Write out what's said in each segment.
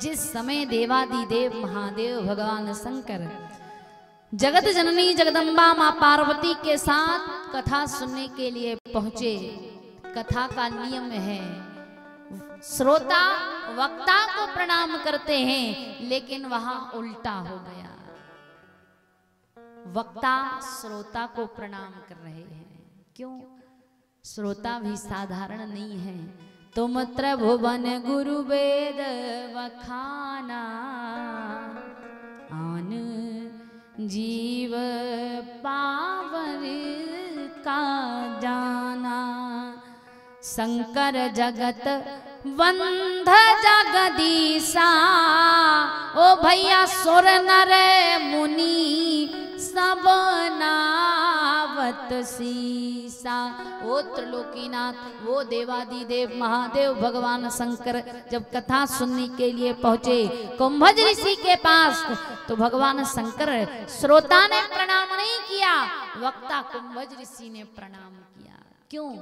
जिस समय देवादिदेव महादेव भगवान शंकर जगत जननी जगदम्बा मां पार्वती के साथ कथा सुनने के लिए पहुंचे, कथा का नियम है श्रोता वक्ता को प्रणाम करते हैं, लेकिन वहां उल्टा हो गया। वक्ता श्रोता को प्रणाम कर रहे हैं। क्यों? श्रोता भी साधारण नहीं है। तुम त्रिभुवन गुरु वेद वखाना, आन जीव पावर का जाना। शंकर जगत वंद जगदीशा, ओ भैया सुर नर मुनि सब नावत सीसा। वो त्रिलोकीनाथ, वो देवादिदेव महादेव भगवान शंकर जब कथा सुनने के लिए पहुंचे कुंभज ऋषि के पास, तो भगवान शंकर श्रोता ने प्रणाम नहीं किया, वक्ता कुंभज ऋषि ने प्रणाम किया। क्यों?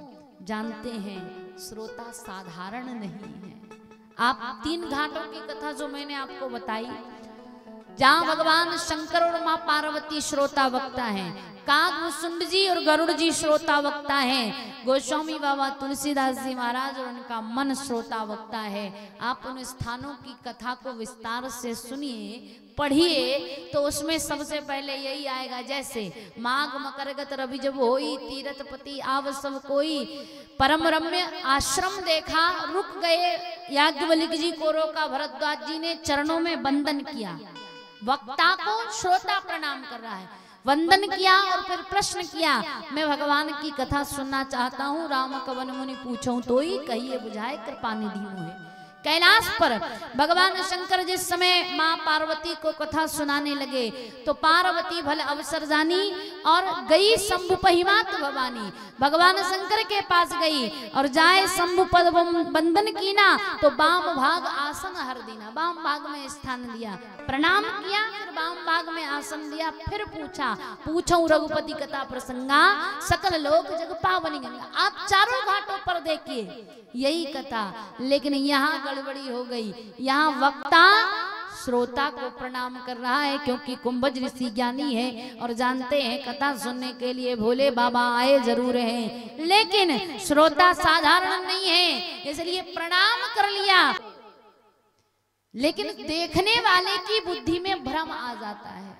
जानते हैं श्रोता साधारण नहीं है। आप 3 घाटों की कथा जो मैंने आपको बताई, जहां भगवान शंकर और मां पार्वती श्रोता वक्ता हैं, कागभूषुंड जी और गरुड़ जी श्रोता वक्ता हैं, गोस्वामी बाबा तुलसीदास जी महाराज और उनका मन श्रोता वक्ता है। आप उन स्थानों की कथा को विस्तार से सुनिए, पढ़िए, तो उसमें सबसे पहले यही आएगा, जैसे माघ मकरगत रवि जब होई, तीरथपति आव सब कोई, परम रम्य आश्रम देखा, रुक गए, याज्ञवल्क्य जी को रोका, भरद्वाज जी ने चरणों में वंदन किया। वक्ता को श्रोता प्रणाम कर रहा है, वंदन किया और फिर प्रश्न किया, मैं भगवान की कथा सुनना चाहता हूँ, राम कवन मुनि पूछूं तो ही कहिए बुझाए कृपा निधि मोहे। कैलाश पर भगवान शंकर जिस समय मां पार्वती को कथा सुनाने लगे, तो पार्वती भले अवसर जानी और गई शंभु पहिमात भवानी। भगवान शंकर के पास गई और जाए शंभु पद वंदन की ना, तो बाम भाग आसन हर दीना, बाम भाग में स्थान दिया, प्रणाम किया, फिर बाम भाग में आसन दिया, फिर पूछा, पूछो रघुपति कथा प्रसंगा, सकल लोक जग पावनी गंगा। आप चारों घाटों पर देखिए यही कथा, लेकिन यहाँ गड़बड़ी हो गई। यहाँ वक्ता श्रोता को प्रणाम कर रहा है, क्योंकि कुंभज ऋषि ज्ञानी है और जानते हैं कथा सुनने के लिए भोले बाबा आए जरूर हैं, लेकिन श्रोता साधारण नहीं है, इसलिए प्रणाम कर लिया। लेकिन देखने वाले की बुद्धि में भ्रम आ जाता है।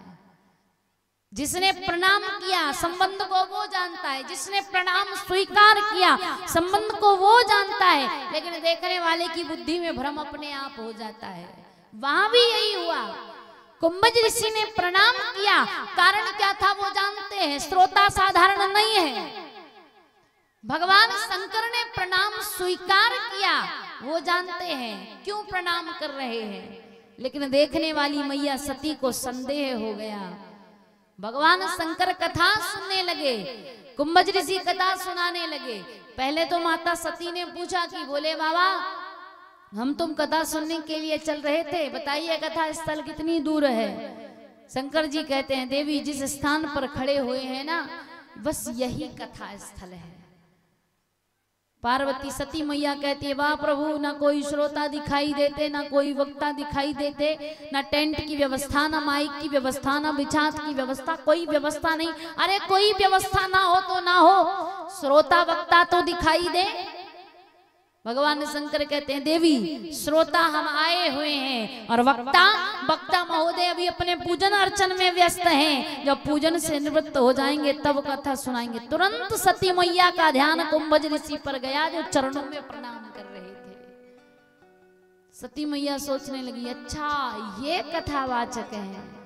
जिसने प्रणाम किया संबंध को वो जानता है, जिसने प्रणाम स्वीकार किया संबंध को वो जानता है, लेकिन देखने वाले की बुद्धि में भ्रम अपने आप हो जाता है। वहां भी यही हुआ, कुंभज ऋषि ने प्रणाम किया, कारण क्या था वो जानते हैं, श्रोता साधारण नहीं है। भगवान शंकर ने प्रणाम स्वीकार किया, वो जानते हैं क्यों प्रणाम कर रहे हैं, लेकिन देखने वाली मैया सती को संदेह हो गया। भगवान शंकर कथा सुनने लगे, कुंभज ऋषि कथा सुनाने लगे। पहले तो माता सती ने पूछा कि बोले बाबा, हम तुम कथा सुनने के लिए चल रहे थे, बताइए कथा स्थल कितनी दूर है। शंकर जी कहते हैं, देवी जिस स्थान पर खड़े हुए हैं ना, बस यही कथा स्थल है। पार्वती सती मैया कहती है, वाह प्रभु, ना कोई श्रोता दिखाई देते, ना कोई वक्ता दिखाई देते, ना टेंट की व्यवस्था, ना माइक की व्यवस्था, ना बिछात की व्यवस्था, कोई व्यवस्था नहीं। अरे कोई व्यवस्था ना हो तो ना हो, श्रोता वक्ता तो दिखाई दे। भगवान शंकर कहते हैं, देवी श्रोता हम आए हुए हैं और वक्ता महोदय अभी अपने पूजन अर्चन में व्यस्त हैं, जब पूजन से निवृत्त हो जाएंगे तब कथा सुनाएंगे। तुरंत सती मैया का ध्यान कुंभज ऋषि पर गया, जो चरणों में प्रणाम कर रहे थे। सती मैया सोचने लगी, अच्छा ये कथावाचक है,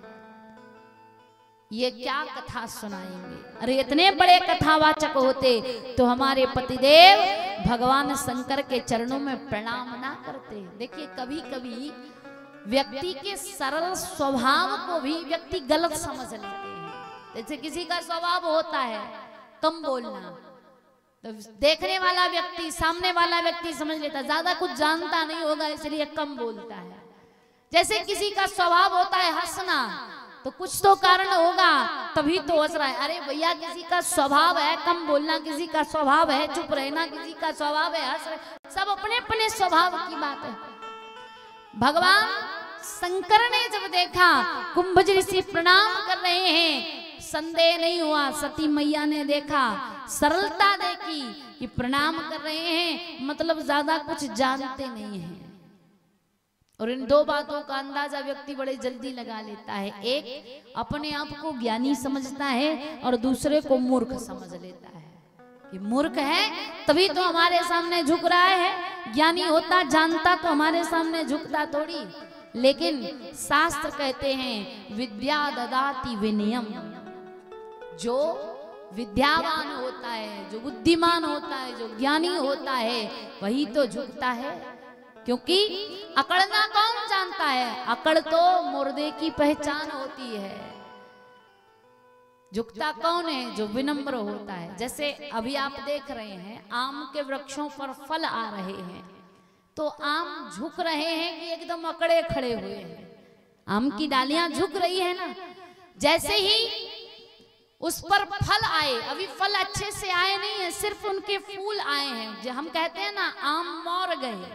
ये क्या कथा सुनाएंगे। अरे इतने बड़े कथावाचक होते तो हमारे पतिदेव भगवान शंकर के चरणों में प्रणाम ना करते। देखिए कभी कभी व्यक्ति के सरल स्वभाव को भी व्यक्ति गलत समझ लेते हैं। जैसे किसी का स्वभाव होता है कम बोलना, तो देखने वाला व्यक्ति, सामने वाला व्यक्ति समझ लेता है ज्यादा कुछ जानता नहीं होगा इसलिए कम बोलता है। जैसे किसी का स्वभाव होता है हंसना, तो कुछ तो कारण होगा तभी तो हंस रहा है। अरे भैया किसी का स्वभाव है कम बोलना, किसी का स्वभाव है चुप रहना, किसी का स्वभाव है हंस रहे, सब अपने अपने स्वभाव की बात है। भगवान शंकर ने जब देखा कुंभज ऋषि प्रणाम कर रहे हैं, संदेह नहीं हुआ। सती मैया ने देखा, सरलता देखी कि प्रणाम कर रहे हैं, मतलब ज्यादा कुछ जानते नहीं हैं। और इन दो बातों का अंदाजा व्यक्ति बड़े जल्दी लगा लेता है। एक अपने आप को ज्ञानी समझता है और दूसरे को मूर्ख समझ लेता है कि मूर्ख है तभी तो हमारे सामने झुक रहा है, ज्ञानी होता जानता तो हमारे सामने झुकता थोड़ी। लेकिन शास्त्र कहते हैं विद्या ददाति विनयम, जो विद्यावान होता है, जो बुद्धिमान होता है, जो ज्ञानी होता है वही तो झुकता है। क्योंकि अकड़ना कौन जानता है, अकड़ तो मुर्दे की पहचान होती है। झुकता कौन है, जो विनम्र होता है। जैसे अभी आप देख रहे हैं आम के वृक्षों पर फल आ रहे हैं, तो आम झुक रहे हैं कि एकदम अकड़े खड़े हुए हैं। आम की डालियां झुक रही है ना। जैसे ही उस पर फल आए, अभी फल अच्छे से आए नहीं है, सिर्फ उनके फूल आए हैं। जो हम कहते हैं ना आम मौर गए,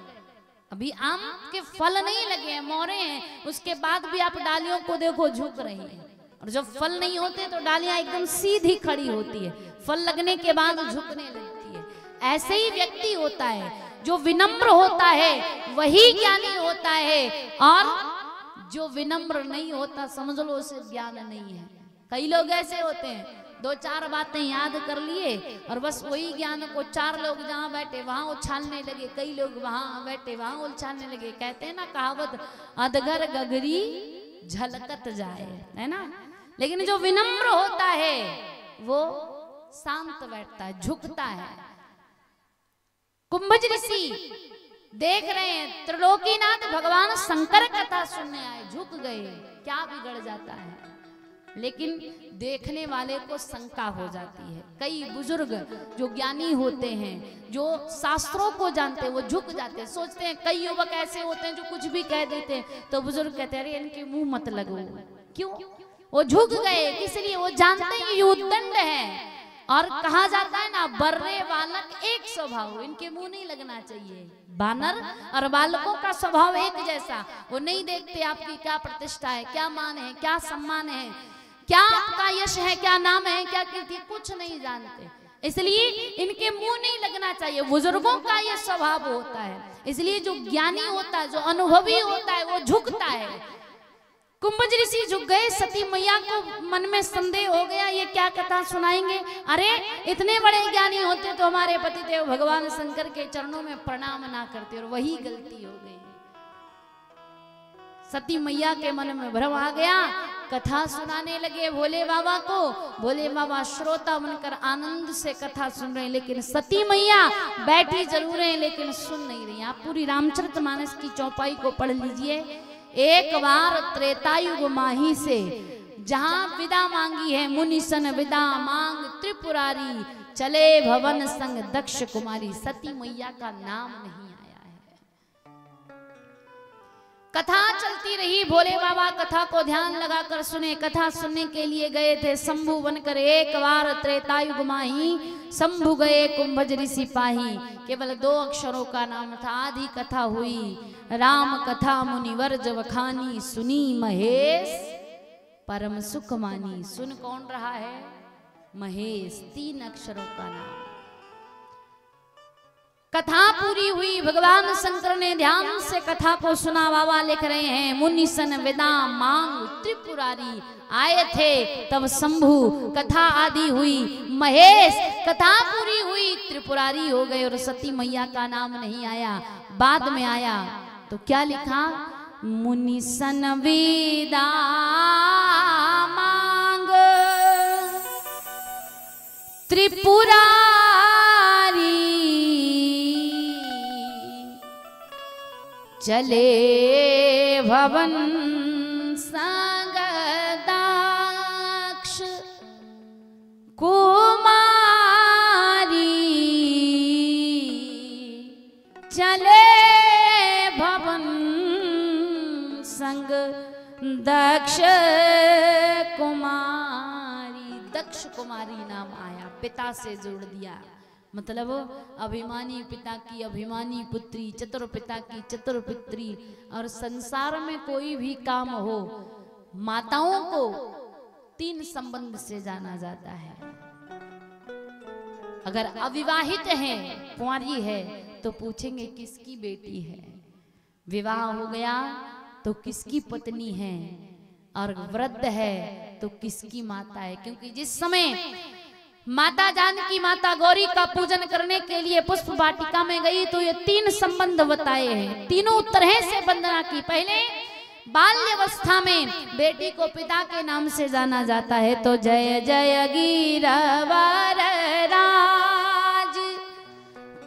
अभी आम के फल नहीं लगे हैं, मोरे हैं। उसके बाद भी आप डालियों को देखो झुक रही हैं। और जब फल नहीं होते तो डालियां एकदम सीधी खड़ी होती है, फल लगने के बाद झुकने लगती है। ऐसे ही व्यक्ति होता है, जो विनम्र होता है वही ज्ञानी होता है, और जो विनम्र नहीं होता समझ लो उसे ज्ञान नहीं है। कई लोग ऐसे होते हैं, दो चार बातें याद कर लिए और बस वही ज्ञान को चार लोग जहाँ बैठे वहां उछालने लगे, कई लोग वहां बैठे वहां उछालने लगे। कहते हैं ना कहावत, अधगर गगरी झलकत जाए, है ना। लेकिन जो विनम्र होता है वो शांत बैठता है, झुकता है। कुंभज ऋषि देख रहे हैं त्रिलोकीनाथ भगवान शंकर कथा सुनने आए, झुक गए, क्या बिगड़ जाता है। लेकिन देखने वाले को शंका हो जाती है। कई बुजुर्ग जो ज्ञानी होते हैं, जो शास्त्रों को जानते हैं, वो झुक जाते हैं, सोचते हैं। कई युवक ऐसे होते हैं जो कुछ भी कह देते हैं तो बुजुर्ग कहते हैं अरे इनके मुंह मत लगो। क्यों? वो झुक गए, किस लिए? वो जानते हैं ये उद्दंड है। और कहा जाता है ना, बर्रे बालक एक स्वभाव, इनके मुंह नहीं लगना चाहिए। बानर और बालकों का स्वभाव एक जैसा, वो नहीं देखते आपकी क्या प्रतिष्ठा है, क्या मान है, क्या सम्मान है, क्या आपका यश है, क्या नाम है, क्या कीर्ति, कुछ नहीं जानते। इसलिए इनके मुंह नहीं लगना चाहिए। बुजुर्गों का ये स्वभाव होता है। इसलिए जो ज्ञानी होता है, जो अनुभवी होता है, वो झुकता है। कुंभज ऋषि झुक गए। सती मैया को मन में संदेह हो गया, ये क्या कथा सुनाएंगे। अरे इतने बड़े ज्ञानी होते तो हमारे पतिदेव भगवान शंकर के चरणों में प्रणाम ना करते, और वही गलती हो गई। सती मैया के मन में भ्रम आ गया, कथा सुनाने लगे भोले बाबा को। भोले बाबा श्रोता बनकर आनंद से कथा सुन रहे हैं, लेकिन सती मैया बैठी जरूर है लेकिन सुन नहीं रही। आप पूरी रामचरितमानस की चौपाई को पढ़ लीजिए। एक बार त्रेतायुग माही से जहां विदा मांगी है, मुनि सन विदा मांग त्रिपुरारी, चले भवन संग दक्ष कुमारी। सती मैया का नाम नहीं आया है। कथा चलती रही, भोले बाबा कथा को ध्यान लगाकर सुने। कथा सुनने के लिए गए थे शंभु बनकर। एक बार त्रेतायुग माही शंभु गए कुंभज ऋषि पाही। केवल 2 अक्षरों का नाम था। आधी कथा हुई, राम कथा मुनिवर जब खानी, सुनी महेश परम सुख मानी। सुन कौन रहा है? महेश, 3 अक्षरों का नाम। कथा पूरी हुई, भगवान शंकर ने ध्यान से कथा को सुना। बाबा लिख रहे हैं, मुनि सन विदा मांग त्रिपुरारी। आए थे तब शंभु, कथा आदि हुई, महेश कथा पूरी हुई, त्रिपुरारी हो गए। और सती मैया का नाम नहीं आया, बाद में आया। तो क्या लिखा? मुनि सन विदा मांग त्रिपुरारी, चले भवन संग दक्ष कुमारी, चले भवन संग दक्ष कुमारी। दक्ष कुमारी नाम आया, पिता से जोड़ दिया। मतलब अभिमानी पिता की अभिमानी पुत्री, चतुर पिता की चतुर पुत्री। और संसार में कोई भी काम हो, माताओं को 3 संबंध से जाना जाता है। अगर अविवाहित है, कुंवारी है, तो पूछेंगे किसकी बेटी है। विवाह हो गया तो किसकी पत्नी है, और वृद्ध है तो किसकी माता है। क्योंकि जिस समय माता जानकी माता गौरी का पूजन करने के लिए पुष्प वाटिका में गई तो ये 3 संबंध बताए हैं। तीनों तरह से वंदना की। पहले बाल्यावस्था में बेटी को पिता के नाम से जाना जाता है, तो जय जय गिरवर राज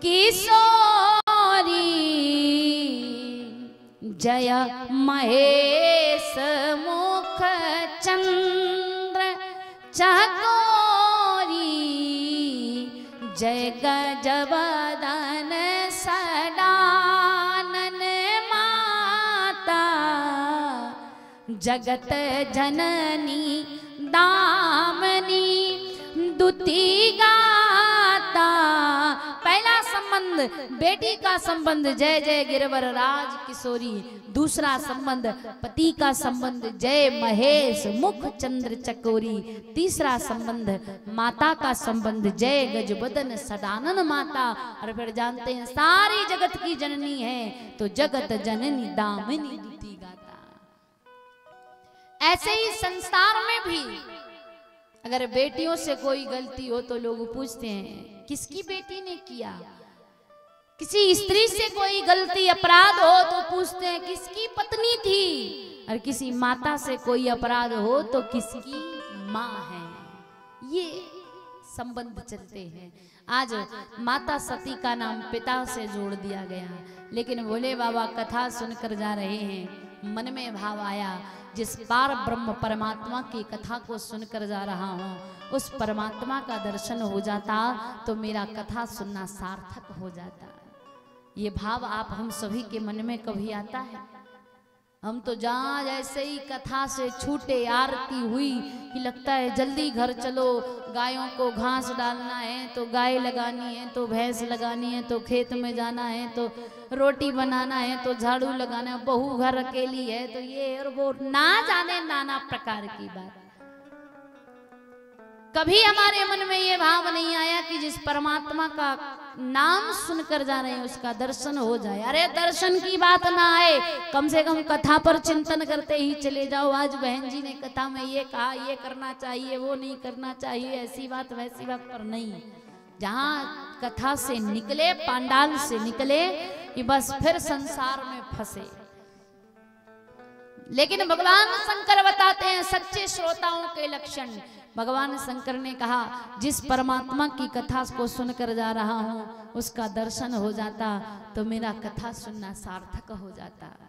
किशोरी, जय महेश मुख चंद्र चकोरी, जय गजबदन सदानन माता, जगत जननी दामनी दुती गाता। पहला संबंध बेटी का संबंध जय जय गिरवर राज किशोरी। दूसरा संबंध पति का संबंध जय महेश मुख चंद्र चकोरी। तीसरा संबंध माता का संबंध जय गजबदन सदानन माता। और फिर जानते हैं सारी जगत की जननी है तो जगत जननी दामिनी दुती गाता। ऐसे ही संसार में भी अगर बेटियों से कोई गलती हो तो लोग पूछते हैं किसकी बेटी ने किया। किसी स्त्री से कोई गलती अपराध हो तो पूछते हैं किसकी पत्नी थी। और किसी माता से कोई अपराध हो तो किसकी माँ है। ये संबंध चलते हैं। आज माता सती का नाम पिता से जोड़ दिया गया, लेकिन भोले बाबा कथा सुनकर जा रहे हैं, मन में भाव आया जिस पार ब्रह्म परमात्मा की कथा को सुनकर जा रहा हूँ उस परमात्मा का दर्शन हो जाता तो मेरा कथा सुनना सार्थक हो जाता। ये भाव आप हम सभी के मन में कभी आता है? हम तो जहाँ जैसे ही कथा से छूटे आरती हुई कि लगता है जल्दी घर चलो, गायों को घास डालना है तो गाय लगानी है, तो भैंस लगानी है, तो खेत में जाना है, तो रोटी बनाना है, तो झाड़ू लगाना है, बहू घर अकेली है, तो ये और वो ना जाने नाना प्रकार की बात। कभी हमारे मन में ये भाव नहीं आया कि जिस परमात्मा का नाम सुनकर जा रहे हैं उसका दर्शन हो जाए। अरे दर्शन की बात ना आए, कम से कम कथा पर चिंतन करते ही चले जाओ। आज बहन जी ने कथा में ये कहा, ये करना चाहिए, वो नहीं करना चाहिए, ऐसी बात वैसी बात पर नहीं। जहाँ कथा से निकले, पांडाल से निकले कि बस फिर संसार में फंसे। लेकिन भगवान शंकर बताते हैं सच्चे श्रोताओं के लक्षण। भगवान शंकर ने कहा जिस परमात्मा की कथा को सुनकर जा रहा हूं उसका दर्शन हो जाता तो मेरा कथा सुनना सार्थक हो जाता।